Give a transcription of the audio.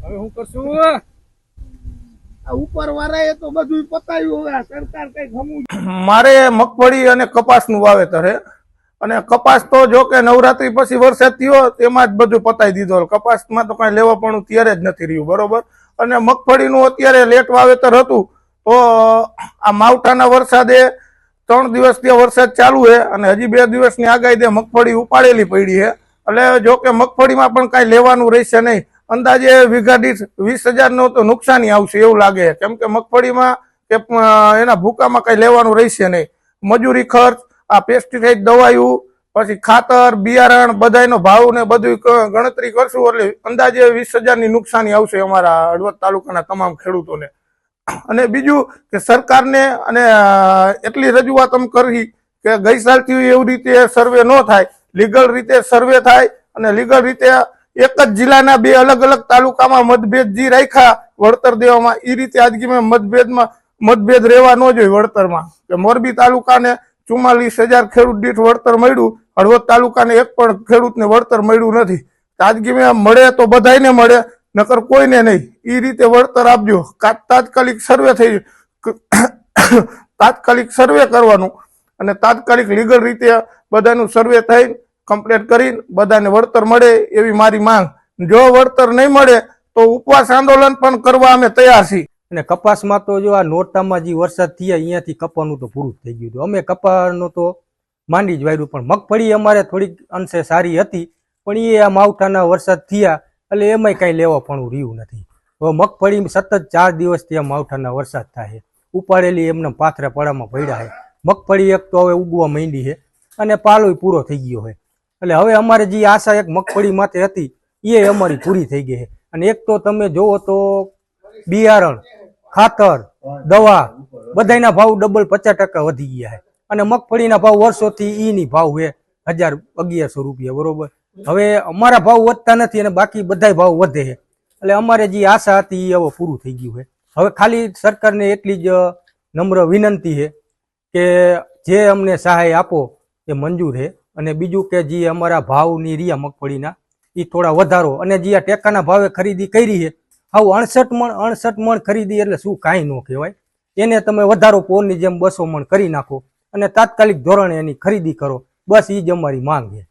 હવે હું કરશું? ઉપર વાળાએ તો બધું પતાવ્યું. હવે સરકાર કઈ ગમું. મારે મગફળી અને કપાસનું વાવેતર હે અને કપાસ તો જો કે નવરાત્રી પછી વરસાદ થયો તેમાં જ બધું પતાવી દીધો. કપાસમાં તો કઈ લેવા પણ ત્યારે જ નથી રહ્યું, બરોબર. અને મગફળીનું અત્યારે લેટ વાવેતર હતું તો આ માવઠાના વરસાદે 3 દિવસ ત્યાં વરસાદ ચાલુ છે અને હજી 2 દિવસની આગાહી દે મગફળી ઉપાડેલી પડી છે. એટલે જો કે મગફળીમાં પણ કઈ લેવાનું રહેશે નહીં. અંદાજે વીઘા દીઠ 20,000 નો તો નુકસાની આવશે એવું લાગે, કેમ કે મગફળીમાં કે એના ભૂકામાં કઈ લેવાનું રહેશે નહીં. મજૂરી ખર્ચ, આ પેસ્ટિસાઇડ દવાયું, પછી ખાતર, બિયારણ, બધાનો ભાવ ને બધું ગણતરી કરશું એટલે અંદાજે 20,000 ની નુકસાની આવશે અમારા હળવદ તાલુકાના તમામ ખેડૂતોને. અને બીજું કે સરકારને અને એટલી રજૂઆત અમે કરી કે ગઈ સાલથી એવી રીતે સર્વે ન થાય, લીગલ રીતે સર્વે થાય અને લીગલ રીતે એક જ જિલ્લાના 2 અલગ અલગ તાલુકામાં મતભેદ જે રાખ્યા વળતર દેવામાં, એ રીતે આજગીમાં મતભેદ રહેવા ન જોઈએ વળતરમાં. કે મોરબી તાલુકાને 44,000 ખેડૂત દીઠ વળતર મળ્યું, હળવદ તાલુકાને એક પણ ખેડૂતને વળતર મળ્યું નથી. આજગીમાં મળે તો બધાને મળે, નકર કોઈને નહીં. એ રીતે વળતર આપજો. તાત્કાલિક સર્વે થઈ તાત્કાલિક સર્વે કરવાનું અને તાત્કાલિક લીગલ રીતે બધાનું સર્વે થઈ કમ્પ્લીટ કરીને બધાને વળતર મળે એવી મારી માંગ. જો વળતર નહીં મળે તો ઉપવાસ આંદોલન પણ કરવા અમે તૈયાર છીએ. અને કપાસમાં તો જો આ નોરતામાં જે વરસાદ થયા અહીંયાથી કપાનું તો પૂરું થઈ ગયું હતું. અમે કપાનું તો માંડી જ વાર્યું, પણ મગફળી અમારે થોડીક અંશે સારી હતી, પણ એ આ માવઠાના વરસાદ થયા એટલે એમાંય કાંઈ લેવા પણ રહ્યું નથી. હવે મગફળી સતત 4 દિવસથી આ માવઠાના વરસાદ થાય, ઉપાડેલી એમને પાથરે પડામાં પડ્યા છે. મગફળી એક તો હવે ઉગવા માંડી છે અને પાલોય પૂરો થઈ ગયો છે. એટલે હવે અમારે જે આશા એક મગફળી માટે હતી એ અમારી પૂરી થઈ ગઈ છે. અને એક તો તમે જોવો તો બિયારણ, ખાતર, દવા બધાના ભાવ ડબલ 50% વધી ગયા છે. અને મગફળીના ભાવ વર્ષોથી ઈની ભાવ છે 1,000-1,100 રૂપિયા, બરોબર. હવે અમારા ભાવ વધતા નથી અને બાકી બધા ભાવ વધે છે. એટલે અમારે જે આશા હતી એ હવે પૂરું થઈ ગયું છે. હવે ખાલી સરકારને એટલી જ નમ્ર વિનંતી છે કે જે અમને સહાય આપો એ મંજૂર છે. અને બીજું કે જે અમારા ભાવની રહ્યા મગફળીના એ થોડા વધારો, અને જે આ ટેકાના ભાવે ખરીદી કરી છે આવું 68 મણ ખરીદી એટલે શું કાંઈ ન કહેવાય. એને તમે વધારો પોરની જેમ 200 મણ કરી નાખો અને તાત્કાલિક ધોરણે એની ખરીદી કરો. બસ એ જ અમારી માંગ છે.